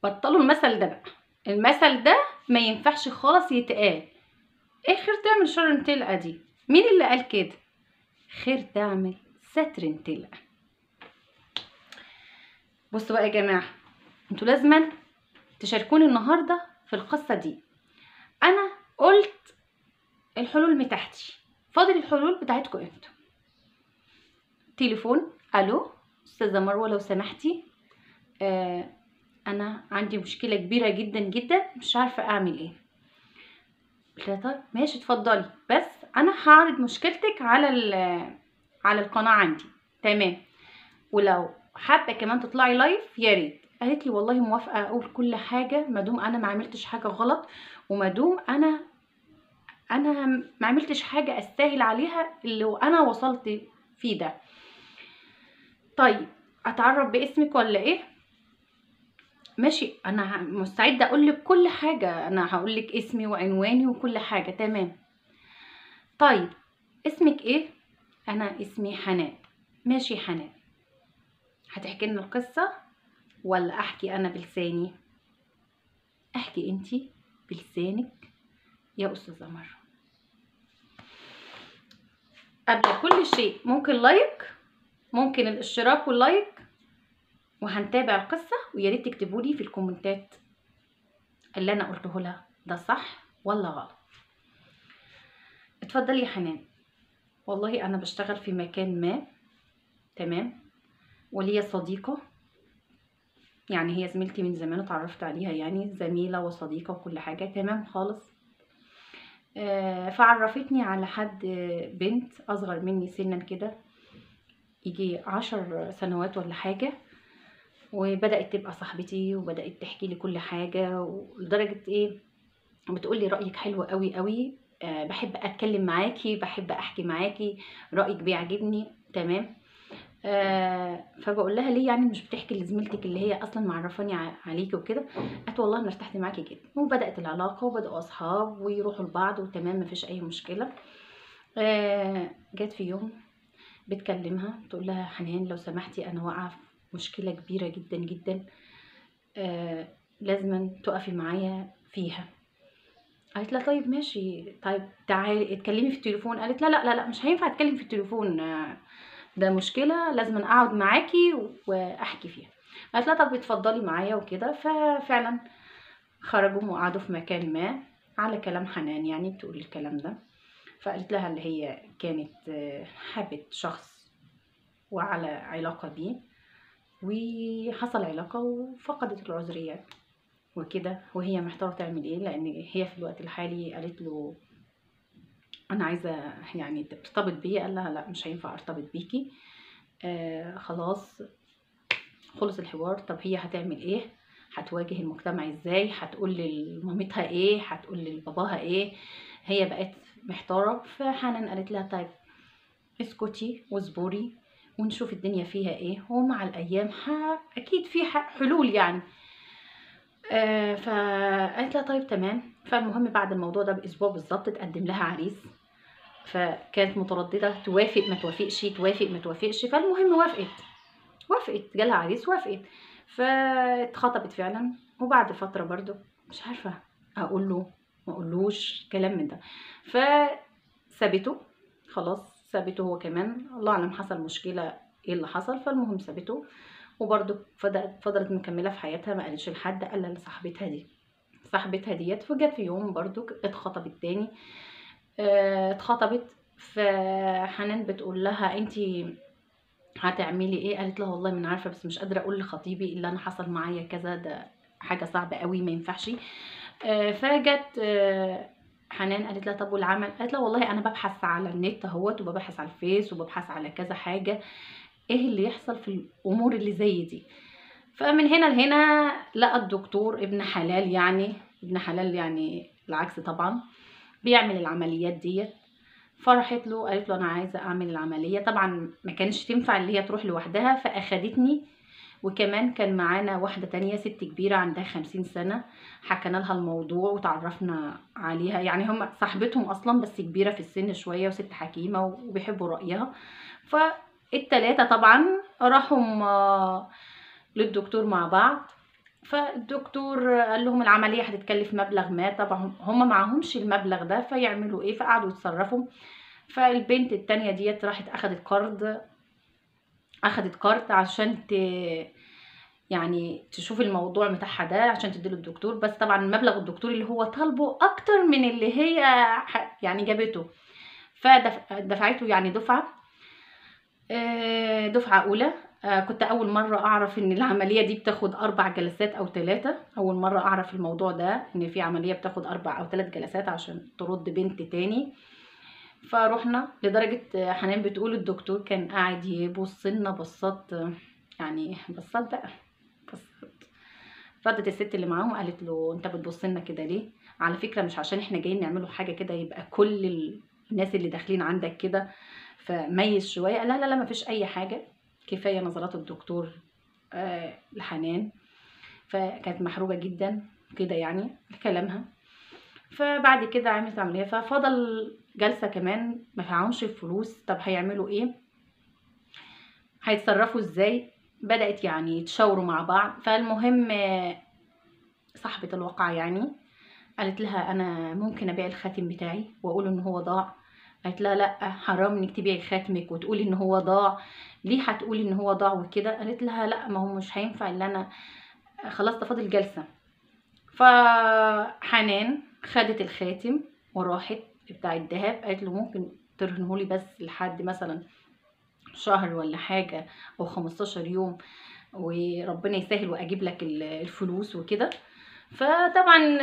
بطلوا المثل ده بقى، المثل ده ما ينفعش خالص يتقال. ايه خير تعمل شر تلقى دي؟ مين اللي قال كده؟ خير تعمل ستر تلقى. بصوا بقى يا جماعه، انتوا لازما تشاركوني النهارده في القصه دي. انا قلت الحلول بتاعتي، فاضل الحلول بتاعتكم انتوا. تليفون، الو استاذه مروه لو سمحتي، انا عندي مشكله كبيره جدا جدا مش عارفه اعمل ايه. قلت لها طيب ماشي اتفضلي، بس انا هعرض مشكلتك على القناه عندي، تمام، ولو حابه كمان تطلعي لايف يا ريت. قالت لي والله موافقه اقول كل حاجه ما دام انا ما عملتش حاجه غلط، وما دام انا ما عملتش حاجه استاهل عليها اللي انا وصلت فيه ده. طيب اتعرف باسمك ولا ايه؟ ماشي، انا مستعده اقول لك كل حاجه، انا هقول لك اسمي وعنواني وكل حاجه، تمام. طيب اسمك ايه؟ انا اسمي حنان. ماشي حنان، هتحكي لنا القصه ولا احكي انا بلساني؟ احكي انتي بلسانك يا استاذه مروه. قبل كل شيء ممكن لايك، ممكن الاشتراك واللايك، وهنتابع القصه، ويا ريت تكتبوا لي في الكومنتات اللي انا قلته لها ده صح ولا غلط. اتفضلي يا حنان. والله انا بشتغل في مكان ما، تمام، وليا صديقه، يعني هي زميلتي من زمان اتعرفت عليها، يعني زميله وصديقه وكل حاجه تمام خالص. فعرفتني على حد، بنت اصغر مني سنا كده، يجي 10 سنوات ولا حاجه، وبدات تبقى صاحبتي وبدات تحكي لي كل حاجه، ولدرجه ايه بتقولي رايك حلو قوي قوي، بحب اتكلم معاكي، بحب احكي معاكي، رايك بيعجبني، تمام. فبقول لها ليه يعني مش بتحكي لزميلتك اللي هي اصلا معرفاني عليكي وكده؟ قالت والله انا ارتحت معاكي جدا، وبدات العلاقه وبداوا اصحاب ويروحوا لبعض وتمام مفيش اي مشكله. جت في يوم بتكلمها تقول لها حنان لو سمحتي انا واقعه في مشكله كبيره جدا جدا، لازم تقفي معايا فيها. قالت لها طيب ماشي، طيب تعالي اتكلمي في التليفون. قالت لا لا لا لا مش هينفع اتكلم في التليفون، ده مشكله لازم اقعد معاكي واحكي فيها. قالت لها طب اتفضلي معايا وكده. ففعلا خرجوا وقعدوا في مكان ما على كلام حنان، يعني بتقول الكلام ده. فقالت لها اللي هي كانت حبت شخص وعلى علاقه بيه، وحصل علاقه وفقدت العذريات وكده، وهي محتاره تعمل ايه، لان هي في الوقت الحالي قالت له انا عايزه يعني ترتبط بيا. قال لها لا مش هينفع ارتبط بيكي، خلاص خلص الحوار. طب هي هتعمل ايه؟ هتواجه المجتمع ازاي؟ هتقول لمامتها ايه؟ هتقول لباباها ايه؟ هي بقت محتاره. فحنان قالت لها طيب اسكتي واصبري ونشوف الدنيا فيها ايه، ومع الايام اكيد في حلول يعني. فقالت لها طيب تمام. فالمهم بعد الموضوع ده باسبوع بالظبط اتقدم لها عريس، فكانت متردده توافق ما توافقش، توافق ما توافقش. فالمهم وافقت، جالها عريس وافقت، فاتخطبت فعلا. وبعد فتره برضو مش عارفه اقول له ما اقولوش كلام من ده، فسابته خلاص، سابته هو كمان، الله اعلم حصل مشكله ايه اللي حصل. فالمهم سابته، وبرضو فضلت مكمله في حياتها، ما قالتش لحد الا صاحبتها ديت. فجت في يوم برضو اتخطبت تاني. اتخطبت. فحنان بتقول لها انتي هتعملي ايه؟ قالت لها والله من عارفه، بس مش قادره اقول لخطيبي اللي انا حصل معايا كذا، ده حاجه صعبه قوي ما ينفعش. فجت حنان قالت لها طب والعمل؟ قالت لها والله انا ببحث على النت اهوت، وببحث على الفيس، وببحث على كذا حاجه ايه اللي يحصل في الامور اللي زي دي. فمن هنا لهنا لقى الدكتور ابن حلال، يعني ابن حلال يعني العكس طبعا، بيعمل العمليات ديت. فرحت له قالت له انا عايزه اعمل العمليه. طبعا ما كانش تنفع اللي هي تروح لوحدها، فاخدتني، وكمان كان معانا واحده تانية ست كبيره عندها 50 سنه، حكينا لها الموضوع وتعرفنا عليها، يعني هم صاحبتهم اصلا بس كبيره في السن شويه وست حكيمه وبيحبوا رايها. فالتلاتة طبعا راحوا للدكتور مع بعض، فالدكتور قال لهم العمليه هتتكلف مبلغ ما، طبعا هم معهمش المبلغ ده، فيعملوا ايه؟ فقعدوا يتصرفوا. فالبنت التانية ديت راحت اخدت قرض عشان يعني تشوف الموضوع بتاعها ده عشان تديله الدكتور، بس طبعا مبلغ الدكتور اللي هو طالبه اكتر من اللي هي يعني جابته، فدفعته يعني دفعة أولى. كنت أول مرة أعرف إن العملية دي بتاخد 4 جلسات أو 3، أول مرة أعرف الموضوع ده، إن في عملية بتاخد 4 أو 3 جلسات عشان ترد بنت تاني. فروحنا لدرجة حنان بتقول الدكتور كان قاعد يبص لنا بصات، يعني بصات بقى بصات. ردت الست اللي معاهم قالت له انت بتبص لنا كده ليه؟ على فكرة مش عشان احنا جايين نعملوا حاجة كده يبقى كل الناس اللي داخلين عندك كده، فميز شوية. لا لا لا مفيش اي حاجة، كفاية نظرات الدكتور لحنان. فكانت محروجة جدا كده يعني كلامها. فبعد كده عملت عملية، ففضل جلسة كمان ما معهمش فلوس. طب هيعملوا ايه؟ هيتصرفوا ازاي؟ بدأت يعني يتشاوروا مع بعض. فالمهم صاحبة الواقعة يعني قالت لها انا ممكن ابيع الخاتم بتاعي واقول ان هو ضاع. قالت لها لا، حرام انك تبيعي خاتمك وتقولي ان هو ضاع. ليه هتقولي ان هو ضاع وكده؟ قالت لها لا، ما هو مش هينفع ان انا خلاص ده فاضل جلسة. فحنان خدت الخاتم وراحت بتاع الدهب، قالت له ممكن ترهنهولي بس لحد مثلا شهر ولا حاجة او 15 يوم، وربنا يسهل واجيب لك الفلوس وكده. فطبعا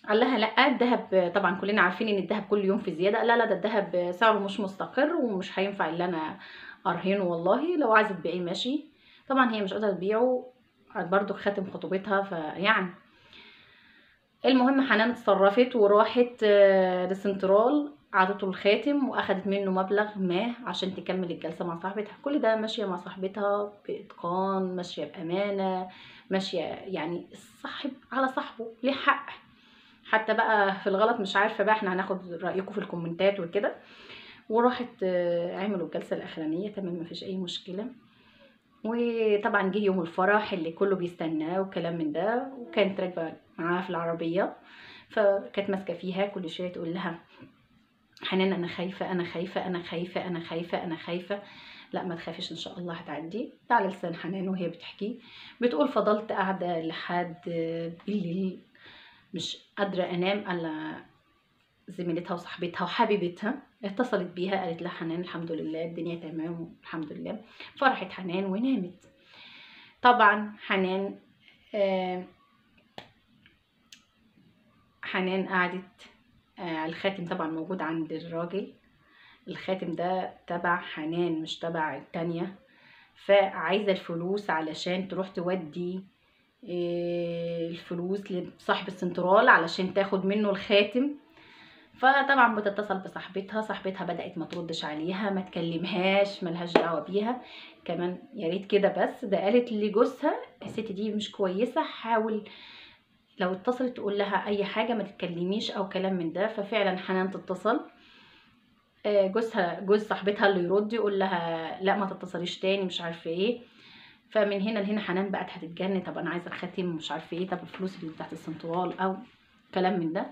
قال لها لا، الذهب طبعا كلنا عارفين ان الذهب كل يوم في زياده. لا لا، ده الذهب سعره مش مستقر ومش هينفع ان انا ارهنه، والله لو عايزه تبيعيه ماشي. طبعا هي مش قادره تبيعه، برضو خاتم خطوبتها فيعني. المهم حنان اتصرفت وراحت للسنترال، عطته الخاتم واخدت منه مبلغ ما عشان تكمل الجلسه مع صاحبتها. كل ده ماشيه مع صاحبتها باتقان، ماشيه بامانه، ماشيه يعني صاحب على صاحبه ليه حق. حتى بقى في الغلط مش عارفه بقى، احنا هناخد رايكم في الكومنتات وكده. وراحت عملوا الجلسه الاخرانيه تمام، مفيش اي مشكله. وطبعا جه يوم الفرح اللي كله بيستناه وكلام من ده، وكانت راكبه معاها في العربيه، فكانت ماسكه فيها كل شويه تقول لها حنان انا خايفه انا خايفه انا خايفه انا خايفه انا خايفه. لا ما تخافيش ان شاء الله هتعدي. ده على لسان حنان وهي بتحكي. بتقول فضلت قاعده لحد بالليل مش قادره انام الا زميلتها وصاحبتها وحبيبتها اتصلت بيها، قالت لها حنان الحمد لله الدنيا تمام الحمد لله. فرحت حنان ونامت. طبعا حنان قعدت الخاتم طبعا موجود عند الراجل، الخاتم ده تبع حنان مش تبع التانية. فعايزة الفلوس علشان تروح تودي الفلوس لصاحب السنترال علشان تاخد منه الخاتم. فطبعا بتتصل بصاحبتها، صاحبتها بدأت ما تردش عليها، ما تكلمهاش، ملهاش دعوة بيها كمان. يا ريت كده بس، ده قالت لجوزها الست دي مش كويسة، حاول لو اتصلت تقول لها اي حاجة ما تتكلميش او كلام من ده. ففعلا حنان تتصل، جوز صاحبتها اللي يرد يقول لها لا ما تتصليش تاني مش عارفه ايه. فمن هنا لهنا حنان بقت هتتجنن، طب انا عايزه الخاتم مش عارفه ايه، طب الفلوس اللي بتاعت السنترال او كلام من ده.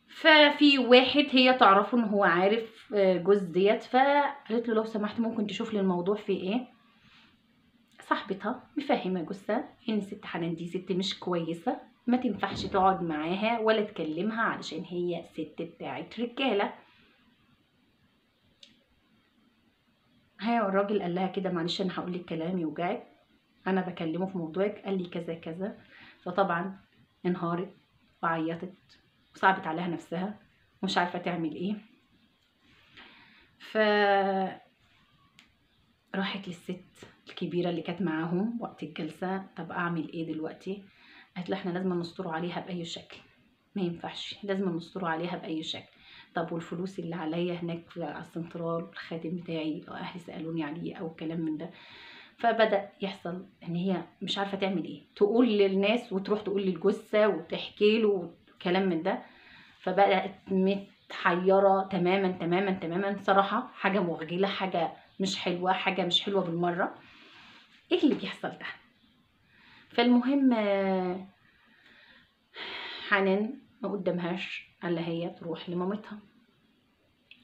ففي واحد هي تعرفه ان هو عارف جوز ديت، فقالت له لو سمحت ممكن تشوف لي الموضوع في ايه. صاحبتها مفهمه جوزها ان ست حنان دي ست مش كويسه، ما تنفعش تقعد معاها ولا تكلمها علشان هي ست بتاعت رجاله. هي الراجل قال لها كده معلش انا هقول لك كلام يوجعك، انا بكلمه في موضوعك، قال لي كذا كذا. فطبعا انهارت وعيطت وصعبت عليها نفسها ومش عارفه تعمل ايه. ف راحت للست الكبيره اللي كانت معاهم وقت الجلسه، طب اعمل ايه دلوقتي؟ قالت لها احنا لازم نستر عليها باي شكل، ما ينفعش، لازم نستر عليها باي شكل. طب والفلوس اللي عليا هناك على السنترال الخادم بتاعي لو اهلي سالوني عليه او كلام من ده. فبدأ يحصل ان هي مش عارفه تعمل ايه، تقول للناس وتروح تقول للجثه وتحكي له كلام من ده. فبدأت متحيره تماما تماما تماما صراحه، حاجه مغجله، حاجه مش حلوه، حاجه مش حلوه بالمره. ايه اللي بيحصل ده؟ فالمهم حنان ما قدامهاش الا هي تروح لمامتها.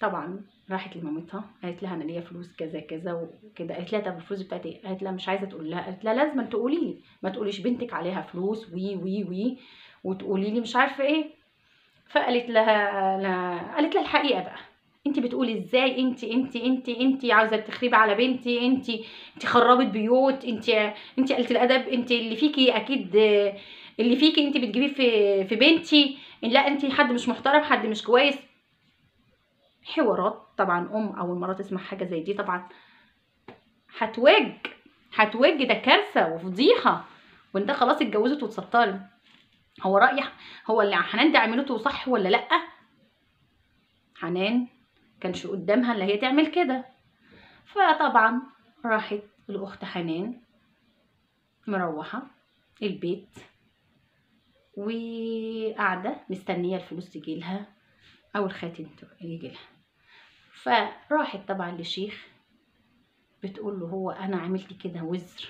طبعا راحت لمامتها، قالت لها انا ليا فلوس كذا كذا وكده. قالت لها طب الفلوس بتاعتي ايه؟ قالت لها مش عايزه تقول لها. قالت لها لازم تقولي لي، ما تقوليش بنتك عليها فلوس وي وي وي وتقولي لي مش عارفه ايه. فقالت لها لا، قالت لها الحقيقه بقى، انت بتقولي ازاي؟ انت عاوزه تخربي على بنتي، انت خربت بيوت، انت قلت الادب، انت اللي فيكي اكيد، اللي فيكي انت بتجيبيه في بنتي. لا انت حد مش محترم، حد مش كويس. حوارات طبعا اول مره تسمع حاجه زي دي طبعا هتواج ده كارثه وفضيحه، وانت خلاص اتجوزت واتسطرت. هو هو اللي حنان ده عملته صح ولا لا؟ حنان كانش قدامها اللي هي تعمل كده. فطبعا راحت الاخت حنان مروحه البيت وقاعده مستنيه الفلوس تجيلها او الخاتم يجيلها. فراحت طبعا لشيخ بتقول له هو انا عملت كده وزر؟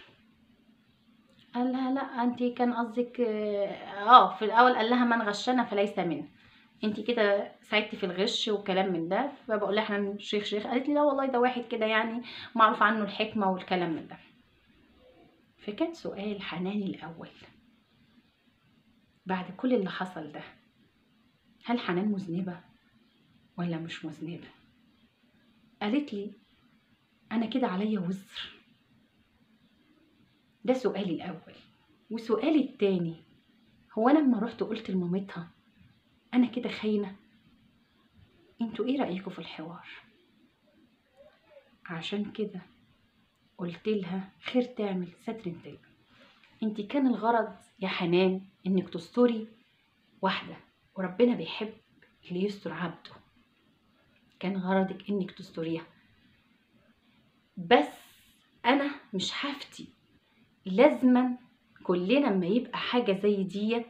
قال لها لا انت كان قصدك في الاول قال لها من غشنا فليس منا، انت كده ساعدتي في الغش وكلام من ده. فبقول لها احنا شيخ. قالت لي لا والله ده واحد كده يعني معروف عنه الحكمه والكلام من ده. فكان سؤال حنان الاول بعد كل اللي حصل ده، هل حنان مذنبه ولا مش مذنبه؟ قالت لي انا كده عليا وزر. ده سؤالي الاول. وسؤالي التاني، هو انا لما رحت قلت لمامتها انا كده خاينه؟ انتوا ايه رايكم في الحوار؟ عشان كده قلت لها خير تعمل ستر تلقى. انت كان الغرض يا حنان انك تستري واحده، وربنا بيحب اللي يستر عبده. كان غرضك انك تستريها. بس انا مش هفتي، لازما كلنا لما يبقى حاجه زي ديت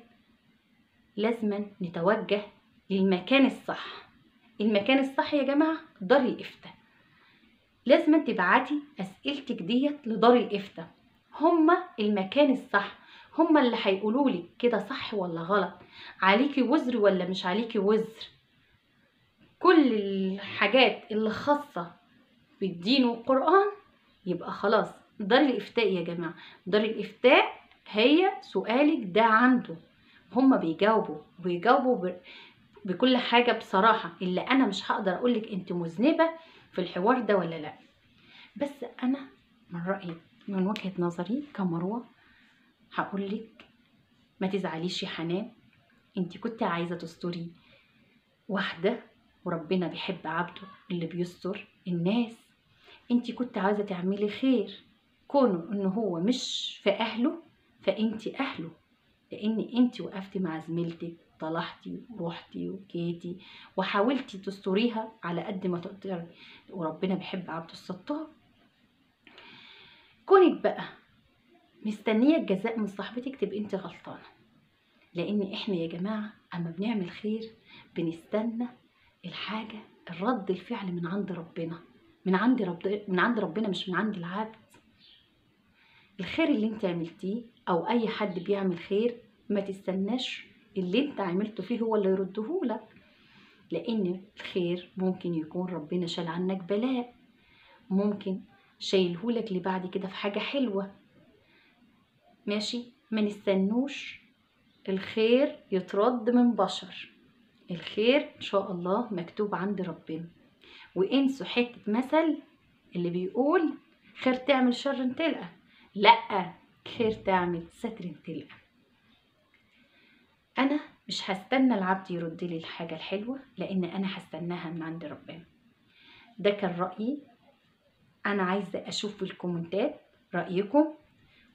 لازما نتوجه للمكان الصح. المكان الصح يا جماعه دار الافتاء. لازم تبعتي اسئلتك ديت لدار الافتاء، هما المكان الصح، هما اللي هيقولولك كده صح ولا غلط، عليكي وزر ولا مش عليكي وزر. كل الحاجات اللي خاصة بالدين والقرآن يبقى خلاص دار الافتاء يا جماعة. دار الافتاء هي سؤالك ده عنده، هما بيجاوبوا بكل حاجة بصراحة. اللي انا مش هقدر اقولك انت مذنبة في الحوار ده ولا لا. بس انا من رأيي من وجهة نظري كمروة هقولك ما تزعليش يا حنان، انت كنت عايزة تستري واحدة وربنا بيحب عبده اللي بيستر الناس. انت كنت عايزة تعملي خير، كونه انه هو مش في اهله فانت اهله، لان انت وقفتي مع زميلتك طلعتي ورحتي وجيتي وحاولتي تستريها على قد ما تقدري، وربنا بيحب عبده الستار. كونك بقى مستنية الجزاء من صاحبتك تبقى انت غلطانة، لان احنا يا جماعة اما بنعمل خير بنستنى الحاجة الرد الفعل من عند ربنا، من عند ربنا مش من عند العبد. الخير اللي انت عملتيه او اي حد بيعمل خير ما تستناش اللي انت عملته فيه هو اللي يردهولك، لان الخير ممكن يكون ربنا شال عنك بلاء، ممكن شايلهولك لبعد كده في حاجة حلوة. ماشي، ما نستنوش الخير يترد من بشر. الخير ان شاء الله مكتوب عند ربنا. وانسوا حتة مثل اللي بيقول خير تعمل شر تلقى، لا، خير تعمل ستر تلقى. انا مش هستنى العبد يرد لي الحاجة الحلوة، لان انا هستناها من عند ربنا. ده كان رأيي. انا عايزة اشوف في الكومنتات رأيكم،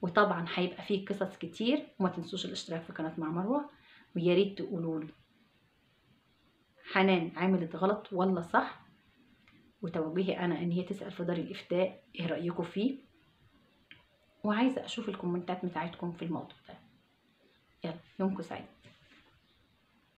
وطبعا هيبقى فيه قصص كتير. وما تنسوش الاشتراك في قناة مع مروة، ويا ريت تقولوا لي حنان عملت غلط ولا صح، وتوجيهي انا ان هي تسأل في دار الافتاء ايه رأيكم فيه. وعايزة اشوف الكومنتات بتاعتكم في الموضوع ده. يلا يومكم سعيد.